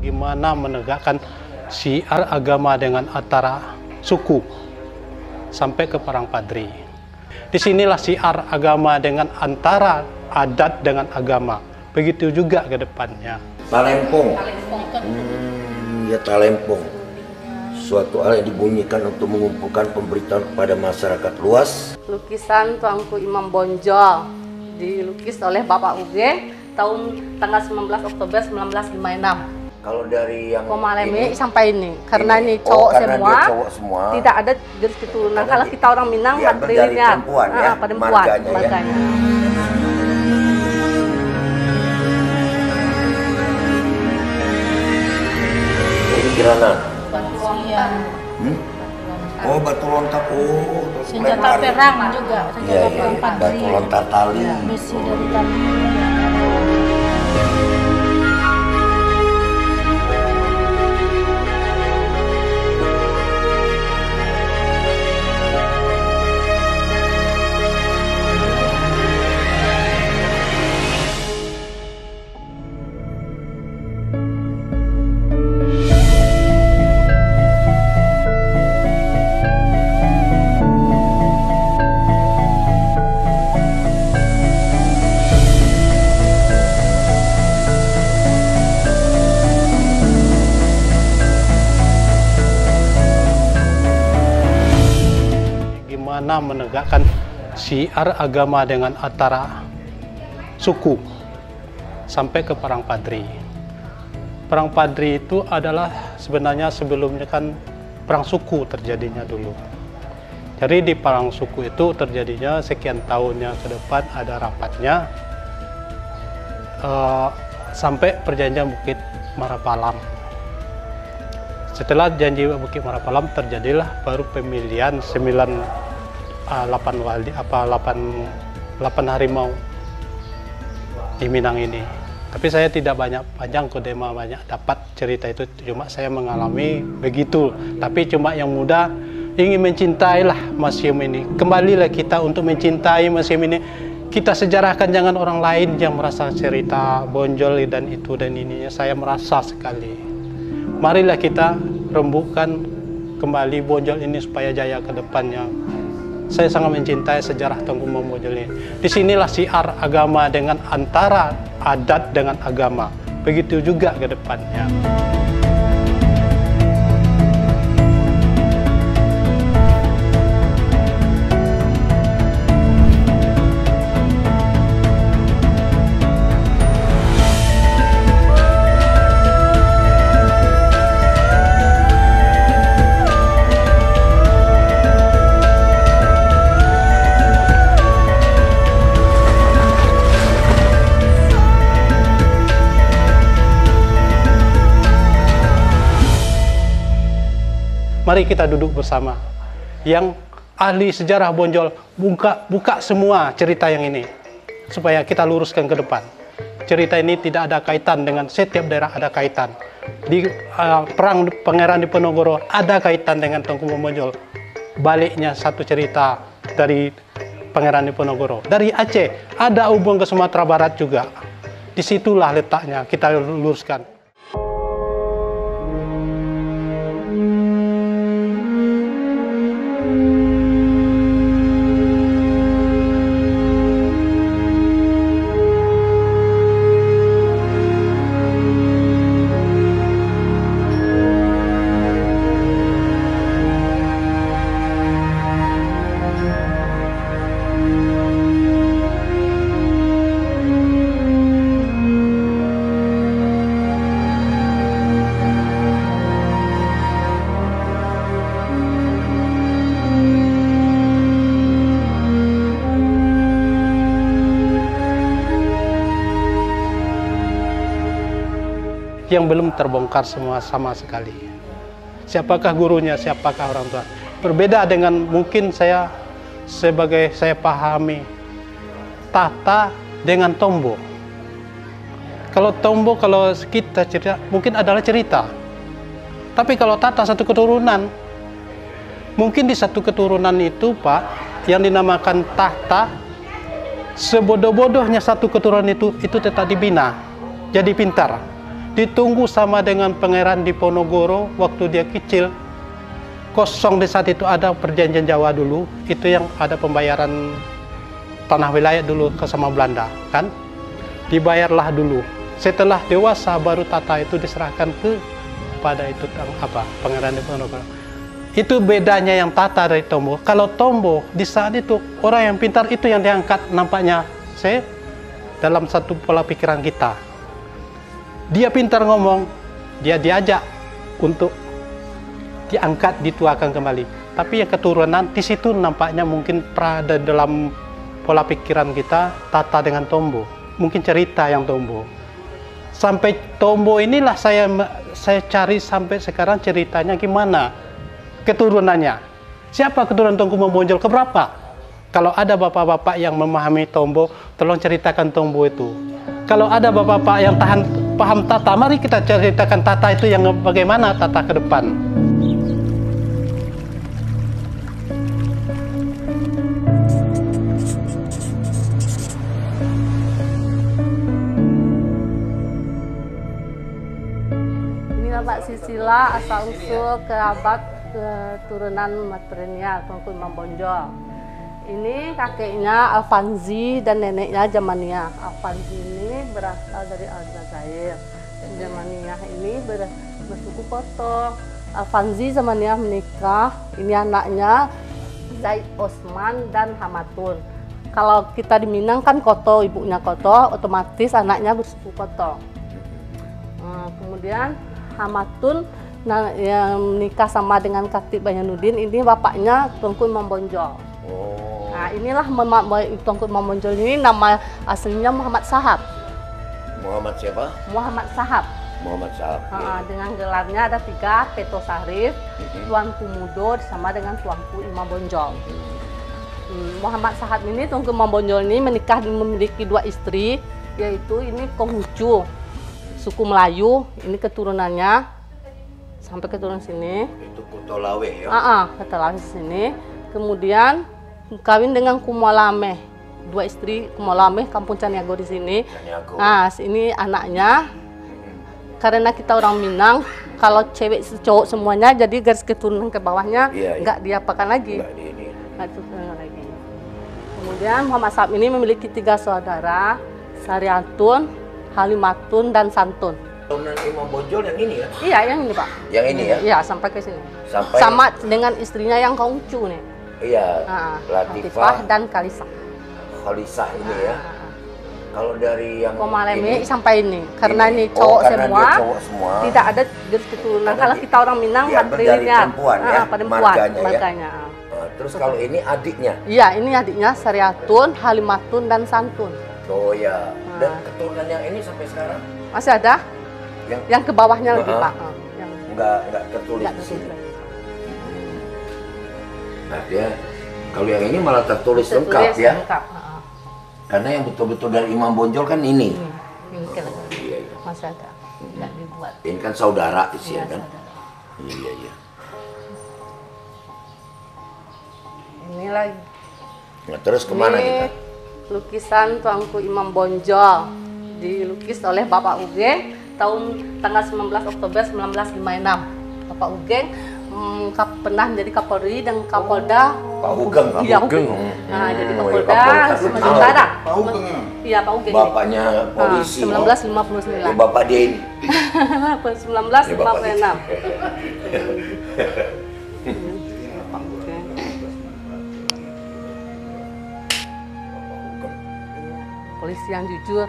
gimana menegakkan syiar agama dengan antara suku sampai ke Parang Padri. Disinilah syiar agama dengan antara adat dengan agama. Begitu juga ke depannya. Talempong. Ya talempong. Suatu hal yang dibunyikan untuk mengumpulkan pemberitaan kepada masyarakat luas. Lukisan Tuanku Imam Bonjol dilukis oleh Bapak Uge tahun tanggal 19 Oktober 1956. Kalau dari yang Komaleme sampai ini, karena ini cowok, semua, tidak ada garis keturunan. Kalau kita orang Minang, matrilnya perempuan, marganya. Ini kirana. Batu Oh, batu lontar. Oh, senjata perang juga. Iya, batu lontar tali. Misi dari tali. Menegakkan syiar agama dengan antara suku sampai ke Parang Padri. Parang Padri itu adalah sebenarnya sebelumnya kan perang suku terjadinya dulu. Jadi di perang suku itu terjadinya sekian tahunnya ke depan ada rapatnya sampai perjanjian Bukit Marapalam. Setelah janji Bukit Marapalam terjadilah baru pemilihan 8 harimau di Minang ini. Tapi saya tidak banyak panjang kodema banyak dapat cerita itu, cuma saya mengalami begitu. Tapi cuma yang muda ingin mencintailah museum ini. Kembalilah kita untuk mencintai museum ini. Kita sejarahkan, jangan orang lain yang merasa cerita Bonjol dan itu dan ininya. Saya merasa sekali. Marilah kita rembukan kembali Bonjol ini supaya jaya ke depannya. Saya sangat mencintai sejarah Tuanku Imam Bonjol ini. Disinilah syiar agama dengan antara adat dengan agama. Begitu juga ke depannya. Mari kita duduk bersama. Yang ahli sejarah Bonjol buka semua cerita yang ini supaya kita luruskan ke depan. Cerita ini tidak ada kaitan dengan setiap daerah, ada kaitan. Di perang Pangeran Diponegoro ada kaitan dengan Tuanku Imam Bonjol. Baliknya satu cerita dari Pangeran Diponegoro. Dari Aceh ada hubungan ke Sumatera Barat juga. Disitulah letaknya kita luruskan. Yang belum terbongkar semua sama sekali. Siapakah gurunya, siapakah orang tua. Berbeda dengan mungkin saya pahami Tata dengan Tombo. Kalau Tombo, kalau kita cerita, mungkin adalah cerita. Tapi kalau Tata satu keturunan, mungkin di satu keturunan itu Pak, yang dinamakan Tata, sebodoh-bodohnya satu keturunan itu tetap dibina, jadi pintar. ditunggu sama dengan pangeran Diponegoro waktu dia kecil. Kosong di saat itu ada perjanjian Jawa dulu, itu yang ada pembayaran tanah wilayah dulu ke sama Belanda, kan? Dibayarlah dulu. Setelah dewasa baru tata itu diserahkan pada itu apa? Pangeran Diponegoro. Itu bedanya yang tata dari Tombo. Kalau Tombo di saat itu orang yang pintar itu yang diangkat nampaknya dalam satu pola pikiran kita. Dia pintar ngomong, dia diajak untuk diangkat, dituakan kembali. Tapi yang keturunan di situ nampaknya mungkin ada dalam pola pikiran kita tata dengan Tombo. Mungkin cerita yang Tombo. Sampai Tombo inilah saya cari sampai sekarang ceritanya gimana keturunannya. Siapa keturunan Tongku Membonjol keberapa? Kalau ada bapak-bapak yang memahami Tombo, tolong ceritakan Tombo itu. Kalau ada bapak-bapak yang paham tata, mari kita ceritakan tata itu yang bagaimana tata ke depan. Mbak Sisila asal-usul kerabat keturunan maternya Tongku Imam Bonjol. Ini kakeknya Alfanzi dan neneknya Jamania. Alfanzi ini berasal dari Aljazair. Jamania ini bersuku Koto. Alfanzi Jamania menikah. Ini anaknya Zaid Osman dan Hamatun. Kalau kita di Minang kan Koto, ibunya Koto, otomatis anaknya bersuku Koto. Kemudian Hamatun yang menikah sama dengan Khatib Bayanuddin, ini bapaknya Tongku Imam Bonjol. Oh. Nah, inilah Tongku Imam Bonjol ini nama aslinya Muhammad Sahab. Muhammad siapa? Muhammad Sahab. Muhammad Sahab. Dengan gelarnya ada 3, Peto Sarif, Tuanku Mudo sama dengan Tuanku Imam Bonjol. Muhammad Sahab ini, Tongku Imam Bonjol ini menikah dan memiliki 2 istri, yaitu ini Konghucu, suku Melayu, ini keturunannya sampai keturunan sini. Itu Kutolawe ya? Kutolawe sini. Kemudian kawin dengan Kumolameh, 2 istri Kumolameh, Kampung Caniago di sini. Caniago. Nah, ini anaknya. Karena kita orang Minang, kalau cewek cowok semuanya, jadi garis keturunan ke bawahnya nggak diapakan lagi. Nggak lagi. Kemudian Muhammad Sahab ini memiliki 3 saudara, Sariatun, Halimatun dan Santun. Keturunan Imam Bonjol yang ini ya? Iya, yang ini Pak. Yang ini ya? Iya, sampai ke sini. Sama dengan istrinya yang Kongcu nih. Iya, Latifah dan Khalisah. Khalisah ini ya? Kalau dari yang Komaleme sampai ini, karena ini cowok semua, tidak ada garis keturunan. Kalau kita orang Minang, matrilinear. Perempuan, marganya. Terus kalau ini adiknya? Iya, ini adiknya Sariatun, Halimatun dan Santun. Oh ya, dan keturunan yang ini sampai sekarang masih ada? Yang ke bawahnya lagi Pak. Enggak tertulis di sini. Nah dia, kalau yang ini malah tertulis lengkap ya. Karena yang betul-betul dari Imam Bonjol kan ini. Iya. Masih ada, nggak dibuat. Ini kan saudara isinya kan? Iya. Ini lagi. Nah terus kemana kita? Lukisan Tuanku Imam Bonjol dilukis oleh Bapak Ugeng tanggal 19 Oktober 1956. Bapak Ugeng pernah menjadi Kapolri dan Kapolda. Pak Ugeng. Iya, Ugeng. Nah, jadi Kapolda Sumatera Utara. Iya, Pak Ugeng. Bapaknya polisi. 1959. Bapak dia ini. 1956. Polisi yang jujur.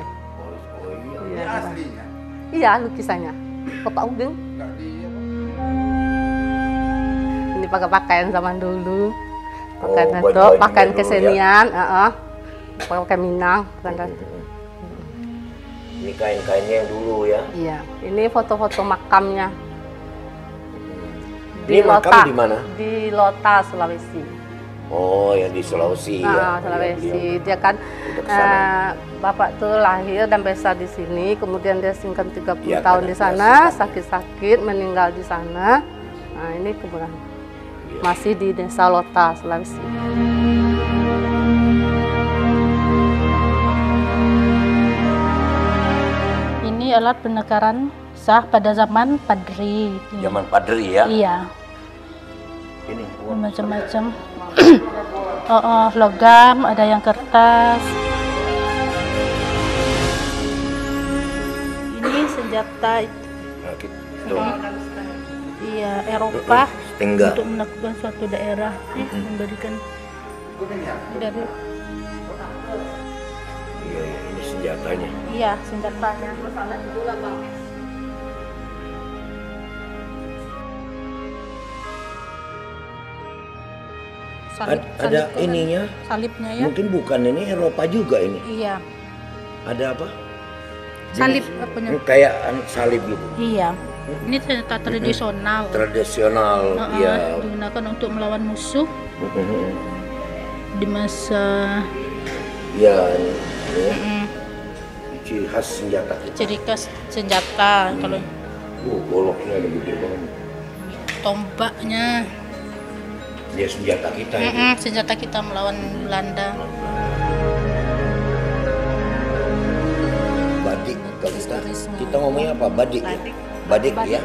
Iya, aslinya? Iya, lukisannya. Bapak Ugeng. Ini pakai pakaian zaman dulu. Pakaian kesenian, pakai Minang. Ini kain-kainnya yang dulu ya? Iya, ini foto-foto makamnya. Ini makam di mana? Di Lota, Sulawesi. Oh, yang di Sulawesi ya? Sulawesi. Dia kan bapak tuh lahir dan besar di sini, kemudian dia singkat 30 tahun di sana, sakit-sakit, meninggal di sana. Nah, ini kuburan. Masih di Desa Lota, Sulawesi. Ini alat penekaran sah pada zaman Padri. Zaman Padri ya. Iya, Ini macam-macam. Logam, ada yang kertas. Ini senjata Nah, gitu. iya Eropa Setengah. untuk menaklukkan suatu daerah, memberikan dari Iya, ini senjatanya. iya senjatanya. Ada ininya. Salibnya ya. Mungkin bukan ini Eropa juga ini. Iya, Ada apa? salib Jenis- apanya? Kayak salib gitu. Iya. Ini senjata tradisional. Tradisional, ya. Digunakan untuk melawan musuh di masa Ya, ini ciri khas senjata kita. ciri khas senjata. Kalau Goloknya ada gede banget. tombaknya, Dia senjata kita ini. senjata kita melawan Belanda. Badik. Kalau Historisnya. kita ngomongnya apa? Badik. Ya? Badik ya.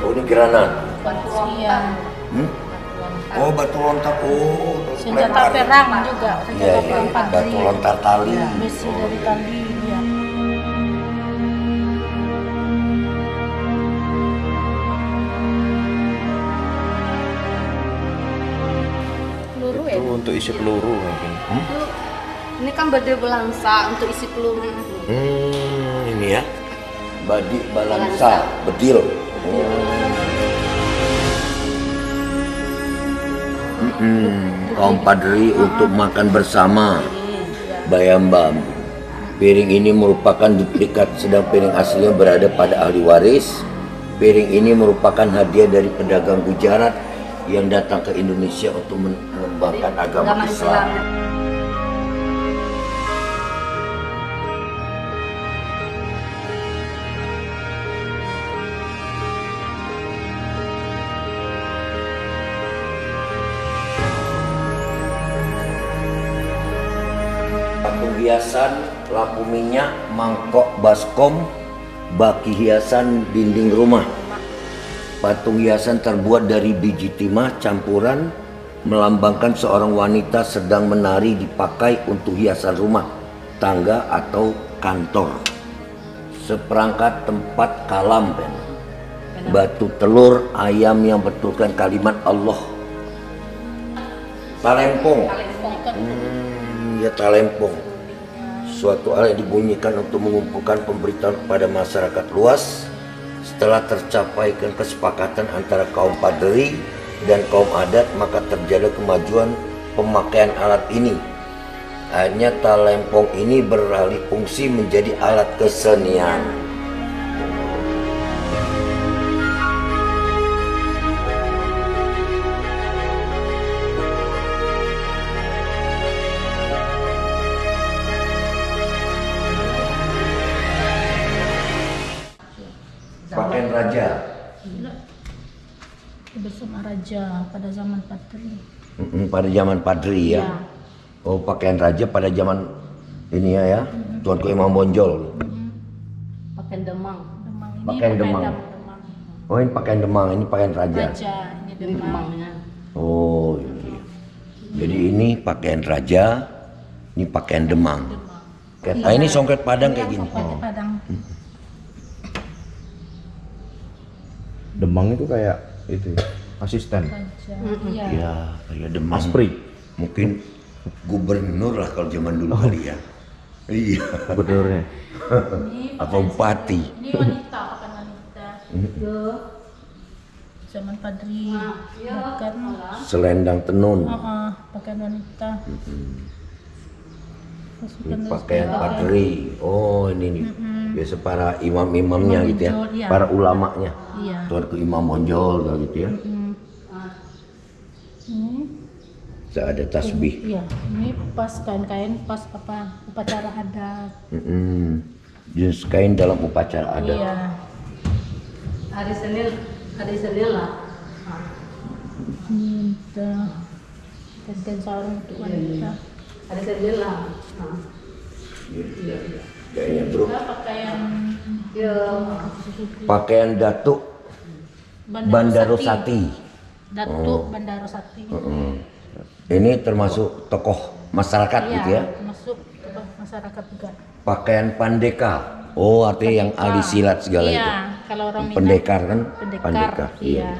Oh, ini granat. Iya. Oh, batu lontar. Oh, Senjata lempar. perang juga, Iya, senjata iya. perang Padri. Batu lontar tali. Besi dari tali, ya. Peluru ya? Itu untuk isi peluru mungkin. Ini kan bade belangsa untuk isi peluru. Ini ya. Badik balansa, bedil. Kaum Padri untuk makan bersama. Bayambam. Piring ini merupakan duplikat, sedang piring aslinya berada pada ahli waris. Piring ini merupakan hadiah dari pedagang Gujarat yang datang ke Indonesia untuk mengembangkan agama Islam. Patung hiasan, lampu minyak, mangkok baskom, baki hiasan dinding rumah. Patung hiasan terbuat dari biji timah campuran, melambangkan seorang wanita sedang menari, dipakai untuk hiasan rumah, tangga atau kantor. Seperangkat tempat kalam, batu telur, ayam yang betulkan kalimat Allah. Talempong. Ya, talempong. Suatu hal yang dibunyikan untuk mengumpulkan pemberitaan kepada masyarakat luas. Setelah tercapaikan kesepakatan antara kaum Padri dan kaum adat, maka terjadi kemajuan pemakaian alat ini. Akhirnya talempong ini beralih fungsi menjadi alat kesenian. Pakaian raja. Bersama raja pada zaman Padri. Pada zaman Padri ya. Oh, pakaian raja pada zaman ini ya. Tuanku Imam Bonjol. Pakai demang. Demang ini Pakaian demang. demang. Oh, ini pakaian demang, ini pakaian raja. Raja, ini Ini demang. demangnya. Oh, iya. Jadi ini pakaian raja, ini pakaian demang. Ah, ini songket Padang kayak gini. Pakai Padang. Demang itu kayak itu ya, asisten. Raja. Iya. Ya, kayak demang. Aspri. Mungkin gubernur lah kalau zaman dulu kali ya. Iya. Gubernurnya. Apa bupati. Ini wanita, pakai wanita. Zaman Padri. Bukan. Selendang tenun. Pakaian wanita. Ini pakaian Padri. Oh, ini nih. Biasa para imam-imamnya gitu ya. Bonjol, iya. Para ulamanya. Iya. Tuanku Imam Bonjol kayak gitu ya. saat ada tasbih. Iya, ini pas kain-kain pas apa upacara adat. Jenis kain dalam upacara adat. Iya. Hari Senin lah. Minta kain sarung untuk wanita. Hari Senin lah. Kayaknya bro. Juga pakaian Ya. Pakaian datuk Bandarosati. Datuk Bandarosati. Ini termasuk tokoh masyarakat Iya, gitu ya. termasuk tokoh masyarakat juga. Pakaian pandeka. Oh, artinya yang ahli silat segala Iya, itu. kalau orang Minang Pendekar kan? pendekar. Pendekar, iya. Iya.